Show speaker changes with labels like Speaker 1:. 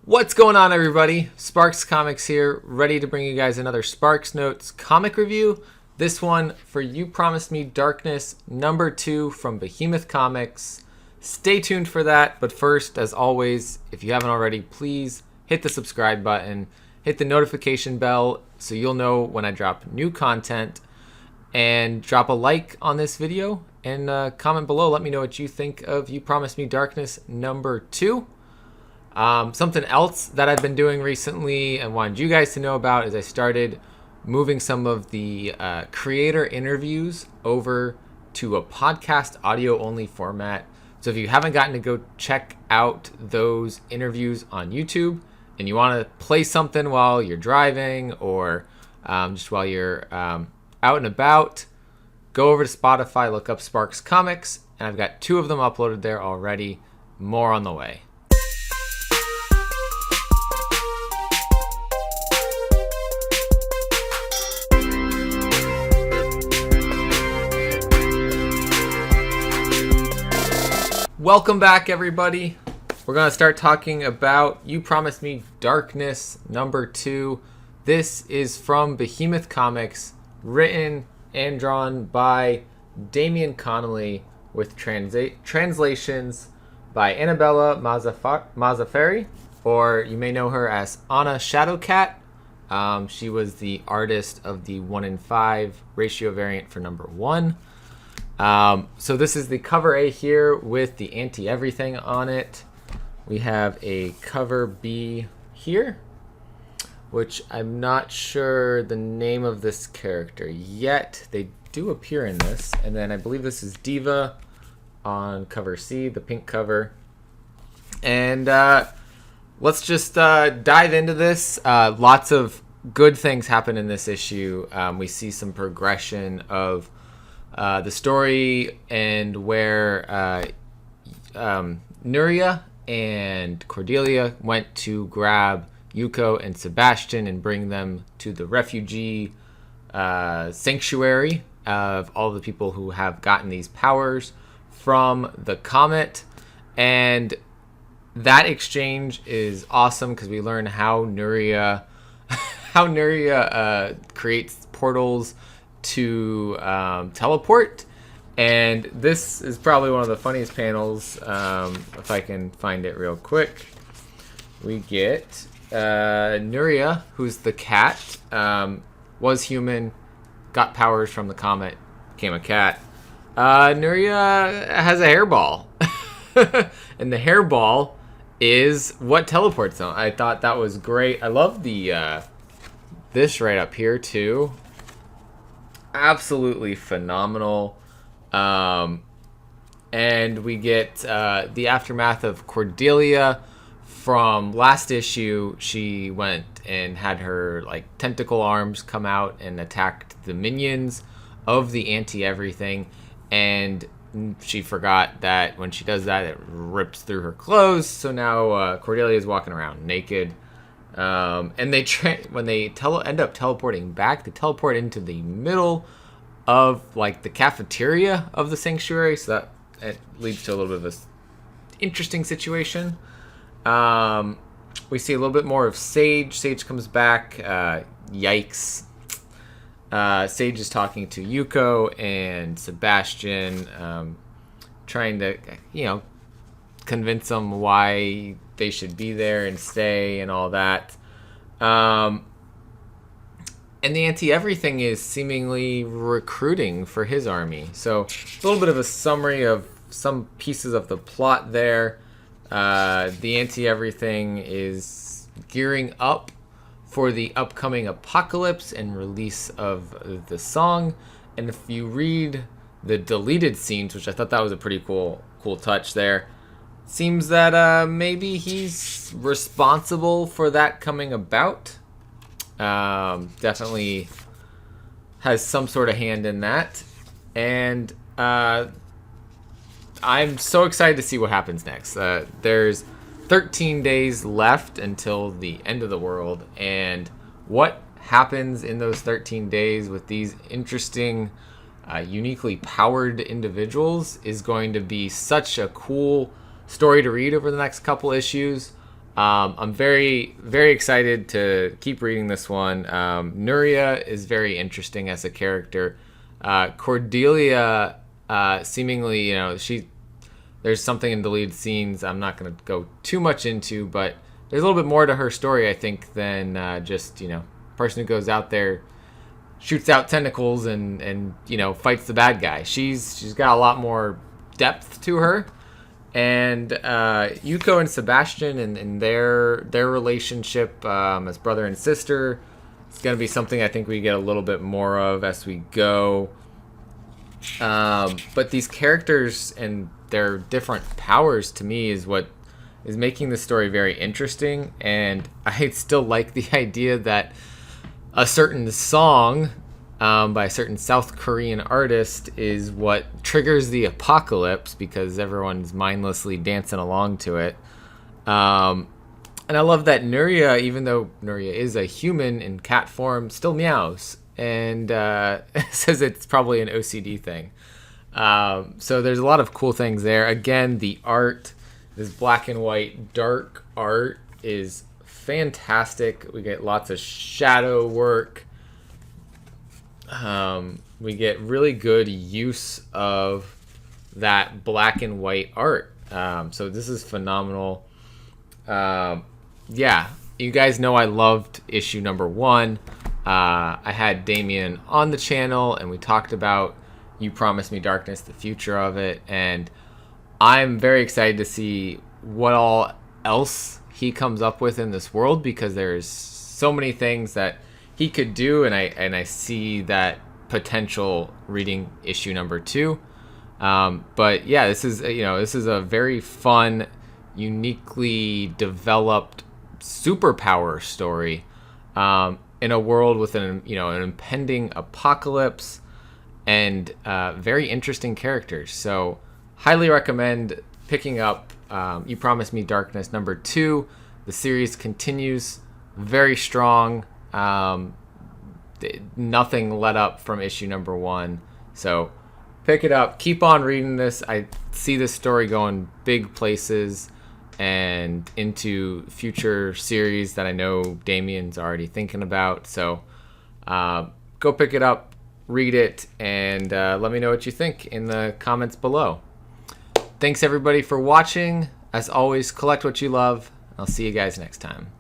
Speaker 1: What's going on, everybody? Sparks Comics here, ready to bring you guys another Sparks Notes comic review. This one for You Promised Me Darkness #2 from Behemoth Comics. Stay tuned for that, but first, as always, if you haven't already, please hit the subscribe button, hit the notification bell so you'll know when I drop new content, and drop a like on this video and comment below. Let me know what you think of You Promised Me Darkness #2. Something else that I've been doing recently and wanted you guys to know about is I started moving some of the creator interviews over to a podcast audio only format. So if you haven't gotten to go check out those interviews on YouTube and you want to play something while you're driving or just while you're out and about, go over to Spotify, look up Sparks Comics, and I've got 2 of them uploaded there already. More on the way. Welcome back, everybody. We're going to start talking about You Promised Me Darkness #2. This is from Behemoth Comics, written and drawn by Damian Connelly, with translations by Annabella Mazzaferi, or you may know her as Anna Shadowcat. She was the artist of the 1-in-5 ratio variant for #1. So this is the cover A here with the anti-everything on it. We have a cover B here, which I'm not sure the name of this character yet. They do appear in this. And then I believe this is Diva on cover C, the pink cover. And let's just dive into this. Lots of good things happen in this issue. We see some progression of the story and where Nuria and Cordelia went to grab Yuko and Sebastian and bring them to the refugee sanctuary of all the people who have gotten these powers from the comet. And that exchange is awesome because we learn how Nuria creates portals to teleport, and this is probably one of the funniest panels. If I can find it real quick, we get Nuria, who's the cat, was human, got powers from the comet, became a cat. Nuria has a hairball, and the hairball is what teleports them. I thought that was great. I love the this right up here too. Absolutely phenomenal. And we get the aftermath of Cordelia from last issue. She went and had her tentacle arms come out and attacked the minions of the anti-everything, and she forgot that when she does that it rips through her clothes. So now Cordelia is walking around naked. And they when they end up teleporting back, they teleport into the middle of the cafeteria of the sanctuary, so that it leads to a little bit of a interesting situation. We see a little bit more of Sage. Sage comes back. Yikes. Sage is talking to Yuko and Sebastian, trying to convince them why they should be there and stay and all that. And the anti-everything is seemingly recruiting for his army. So a little bit of a summary of some pieces of the plot there. The anti-everything is gearing up for the upcoming apocalypse and release of the song. And if you read the deleted scenes, which I thought that was a pretty cool touch there, seems that maybe he's responsible for that coming about. Definitely has some sort of hand in that. And I'm so excited to see what happens next. There's 13 days left until the end of the world. And what happens in those 13 days with these interesting, uniquely powered individuals is going to be such a cool story to read over the next couple issues. I'm very, very excited to keep reading this one. Nuria is very interesting as a character. Cordelia, seemingly, there's something in deleted scenes I'm not going to go too much into, but there's a little bit more to her story, I think, than just, person who goes out there, shoots out tentacles and fights the bad guy. She's got a lot more depth to her. And Yuko and Sebastian and their relationship as brother and sister, it's going to be something I think we get a little bit more of as we go. But these characters and their different powers, to me, is what is making the story very interesting. And I still like the idea that a certain song by a certain South Korean artist is what triggers the apocalypse because everyone's mindlessly dancing along to it. And I love that Nuria, even though Nuria is a human in cat form, still meows and says it's probably an OCD thing. So there's a lot of cool things there. Again, the art, this black and white dark art, is fantastic. We get lots of shadow work. We get really good use of that black and white art. So this is phenomenal. Yeah, you guys know I loved issue number 1. I had Damian on the channel and we talked about You Promised Me Darkness, the future of it. And I'm very excited to see what all else he comes up with in this world, because there's so many things that he could do, and I see that potential reading issue number 2. But yeah, this is a very fun, uniquely developed superpower story in a world with an impending apocalypse and very interesting characters. So highly recommend picking up You Promised Me Darkness number 2. The series continues very strong. Nothing let up from issue number 1. So pick it up. Keep on reading this. I see this story going big places and into future series that I know Damian's already thinking about. So go pick it up, read it, and let me know what you think in the comments below. Thanks everybody for watching. As always, collect what you love. I'll see you guys next time.